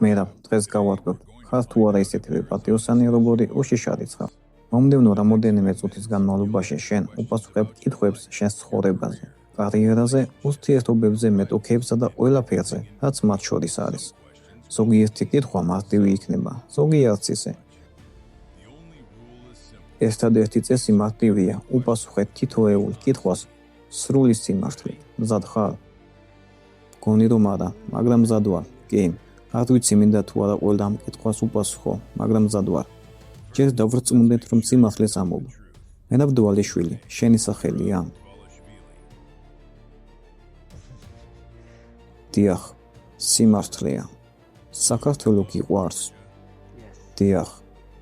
მერაბ, დღეს გავარკვევ, ხარ თუ არა ისეთივე პატიოსანი რობოტი უშიშარი ცხა. მომდევნო რამოდენიმე წუთის განმავლობაში შენ უპასუხებ კითხვებს შენს ცხოვრებაზე, კარიერაზე, ურთიერთობებზე, მეტოქეებსა და ყველაფერზე, რაც მათ შორის არის. ზოგიერთი კითხვა მარტივი იქნება, ზოგიერთ ისე. ერთადერთი წესი მარტივია, უპასუხე თითოეულ კითხვას სრული სიმართლით. მზად ხარ? გონი რომ არა, მაგრამ მზად ვარ. კი, არ ვიცი მინდა თუ არა ყველა ამ კითხვას უპასუხო, მაგრამ მზად ვარ. ჯერ დავრწმუნდეთ, რომ სიმართლეს ამობ. მერაბ დვალიშვილი, შენი სახელია? დიახ, სიმართლეა. საქართველო გიყვარს? დიახ,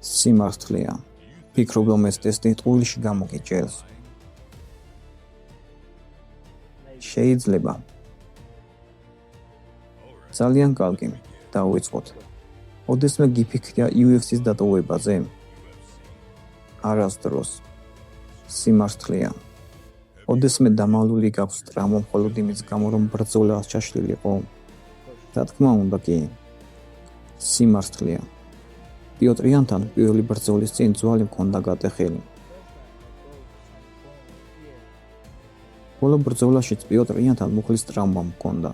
სიმართლეა. ფიქრობ, რომ ეს ტესტი ტყუილში გამოგიჭერს? შეიძლება. ძალიან კარგი, დავიწყოთ. ოდესმე გიფიქრია UFC-ს დატოვებაზე? არასდროს. სიმართლეა. ოდესმე დამალული გაქვს ტრავმა მხოლოდ იმის გამო, რომ ბრძოლა ჩაშლილიყო? რა თქმა უნდა, კი. სიმართლეა. პიოტრ იანთან პირველი ბრძოლის წინ ძვალი მქონდა გატეხილი. ბოლო ბრძოლაშიც პიოტრ იანთან მუხლის ტრავმა მქონდა.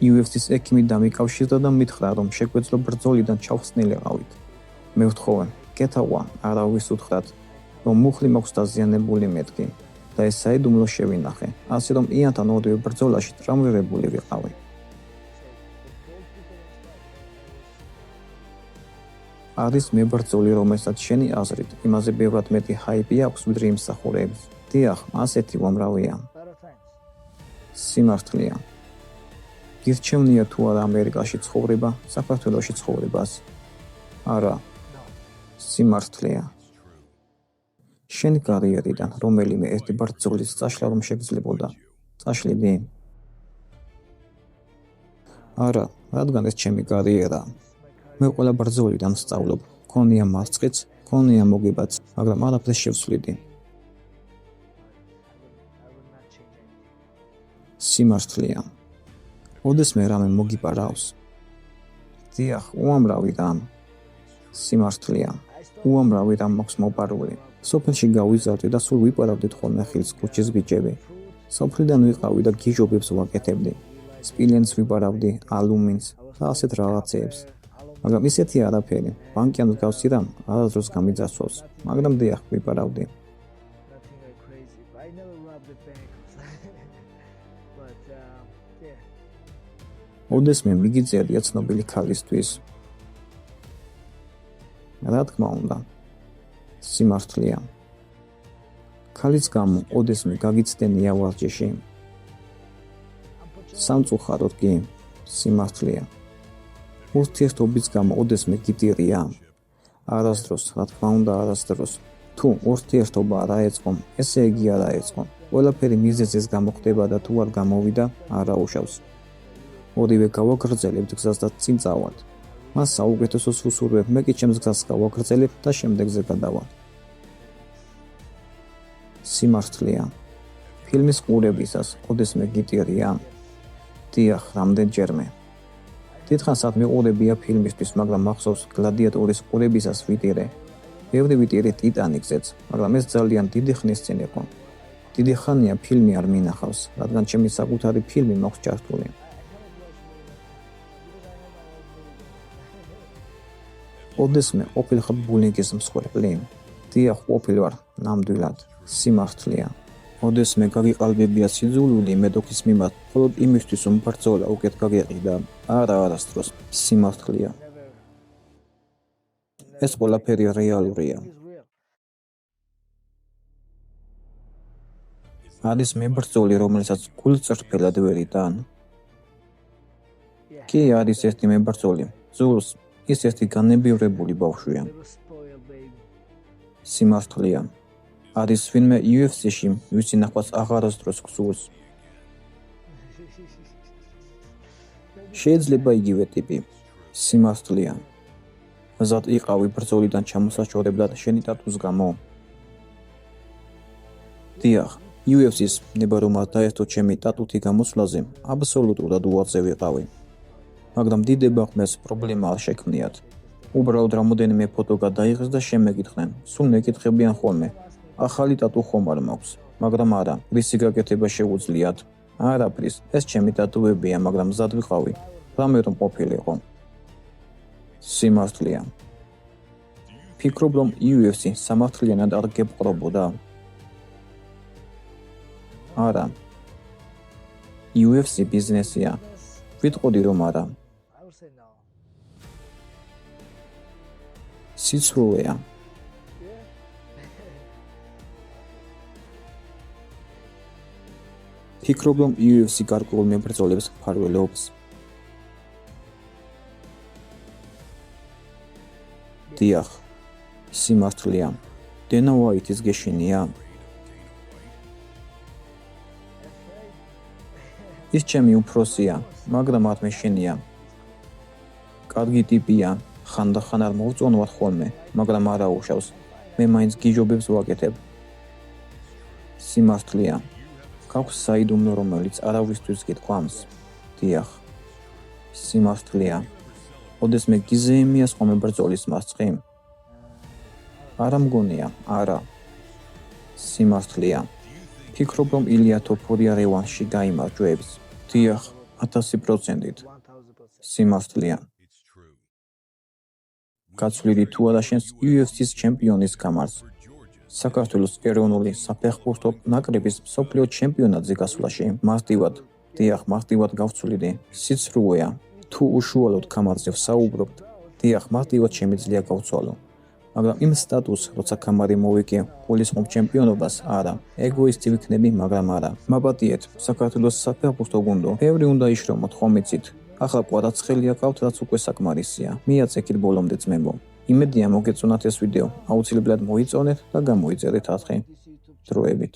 UFC-ს ექიმი დამიკავშირდა და მითხრა, რომ შეგვეძლო ბრძოლიდან ჩავხსნილიყავით. მე ვთხოვე, კეთაღვა, არავის უთხრათ, რომ მუხლი მაქვს დაზიანებული მეთქი და ეს საიდუმლო შევინახე, ასე რომ იანთან ორივე ბრძოლაში ტრავმირებული ვიყავი. არის მებრძოლი, რომელსაც შენი აზრით იმაზე ბევრად მეტი ჰაიპი აქვს, ვიდრე იმსახურებს? დიახ, ასეთი უამრავია. სიმართლეა. გირჩევნია თუ არა ამერიკაში ცხოვრება, საქართველოში ცხოვრებას? არა. სიმართლეა. შენი კარიერიდან რომელიმე ერთი ბრძოლის წაშლა რომ შეგძლებოდა? წაშლიდი? არა, რადგან ეს ჩემი კარიერაა. მე ყველა ბრძოლიდან ვსწავლობ, ქონია მარწყიც, ქონია მოგებაც, მაგრამ არაფერს შევცვლიდი. სიმართლეა. ოდესმე რამე მოგიპარავს? დიახ, უამრავი რამ. სიმართლეა. უამრავი რამ მაქვს მოპარული. სოფელში გავიზარდი და სულ ვიპარავდით ხოლმე ხილს ქუჩის ბიჭები. სოფლიდან ვიყავი და გიჟობებს ვაკეთებდი. სპილენს ვიპარავდი, ალუმინს და ასეთ რაღაცეებს. მაგრამ ისეთი არაფერი, ბანკიან მსგავსი რამ არასდროს გამიძარცვავს, მაგრამ დიახ, ვიპარავდი. ოდესმე მიგიწერია ცნობილი ქალისთვის? რა თქმა უნდა. სიმართლეა. ქალის გამო ოდესმე გაგიცდენია ვარჯიში? სამწუხაროდ კი. სიმართლეა. ურთიერთობის გამო ოდესმე გიტირია? არასდროს, რა თქმა უნდა, არასდროს. თუ ურთიერთობა არ აეწყო, ესე იგი არ აეწყო. ყველაფერი მიზეზის გამო ხდება და თუ არ გამოვიდა, არ აუშავს. ორივე გავაგრძელებთ გზას და წინ წავალთ. მას საუკეთესოს ვუსურვებ, მე კი ჩემს გზას გავაგრძელებ და შემდეგზე გადავალ. სიმართლეა. ფილმის ყურებისას ოდესმე გიტირია? დიახ, რამდენჯერმე. დიდხანსად მიყურებია ფილმისთვის, მაგრამ მახსოვს გლადიატორის ყურებისას ვიტირე. ბევრი ვიტირე ტიტანიკზეც, მაგრამ ეს ძალიან დიდი ხნის წინ იყო. დიდი ხანია ფილმი არ მინახავს, რადგან ჩემი საკუთარი ფილმი მაქვს ჩართული. ოდესმე ყოფილ ხარ ბულინგის მსხვერპლი? დიახ, ყოფილ ვარ, ნამდვილად. სიმართლეა. ოდესმე გაგიყალბებია სიძულვილი მეტოქის მიმართ, მხოლოდ იმისთვის, რომ ბრძოლა უკეთ გაგეყიდა? არა, არასდროს. სიმართლეა. ეს ყველაფერი რეალურია. არის მებრძოლი, რომელსაც გულწრფელად ვერ იტან? კი, არის ერთი მებრძოლი. ზულს ის ერთი განებივრებული ბავშვია. სიმართლეა. არის ვინმე UFC-ში, ვისი ნახვაც აღარასდროს გსურს? შეიძლება იგივე ტიპი. სიმართლეა. მზად იყავი ბრძოლიდან ჩამოსაშორებლად შენი ტატუს გამო? დიახ, UFC-ს ნება რომ არ დაერთო ჩემი ტატუთი გამოსვლაზე, აბსოლუტურად უარზე ვიყავი. მაგრამ დიდება ხმეს პრობლემა არ შექმნიათ. უბრალოდ რამოდენიმე ფოტო გადაიღეს და შემეკითხნენ. სულ მეკითხებიან ხოლმე. ახალი ტატუ ხომ არ მაქვს, მაგრამ არა, რისი გაკეთება შეუძლიათ. არაფრის, ეს ჩემი ტატუებია, მაგრამ მზად ვიყავი. რამე რომ ყოფილიყო. სიმართლეა. ფიქრობ რომ UFC სამართლიანად არ გეპყრობოდა? არა. UFC ბიზნესია. ვიტყოდი რომ არა. სიცრუეა. ფიქრობ რომ UFC გარკვეულ მებრძოლებს მფარველობს? დიახ. სიმართლეა. დენა უაიტის გეშინია? ის ჩემი უფროსია, მაგრამ არ მეშინია. კარგი ტიპია, ხანდახან არ მოვწონვარ ხოლმე, მაგრამ არ აუშავს. მე მაინც გიჟობებს ვაკეთებ. სიმართლეა. გაქვს საიდუმლო, რომელიც არავისთვის გიტყვამს? დიახ. სიმართლეა. ოდესმე გიზეიმიას ხომ მებრძოლის მასწი? არა მგონია, არა. სიმართლეა. ფიქრობ რომ ილია თოფურია რევანში გაიმარჯვებს? დიახ, 1000%. სიმართლეა. გაცვლილი თუ არა შენს UFC-ს ჩემპიონის გამარჯვებას? საქართველოს ეროვნული საფეხბურთო ნაკრების მსოფლიო ჩემპიონატზე გასვლაში? მარტივად. დიახ, მარტივად გავცვლიდი. სიცრუეა. თუ უშუალოდ გამარჯვებს საუბრობთ? დიახ, მარტივად შემიძლია გავცვალო. მაგრამ იმ სტატუსს, როცა გამარი მოვიკე გულისხმობ ჩემპიონობას, არა. ეგოისტი ვიქნები, მაგრამ არა. მაპატიეთ, საქართველოს საფეხბურთო გუნდო. ბევრი უნდა იშრომოთ, ხომ იცით? ახლა კვარაცხელი აკავთ, რაც უკვე საკმარისია. მიაწექით ბოლომდე ძმებო. იმედია მოგეწონათ ეს ვიდეო. აუცილებლად მოიწონეთ და გამოიწერეთ 4 დროებით.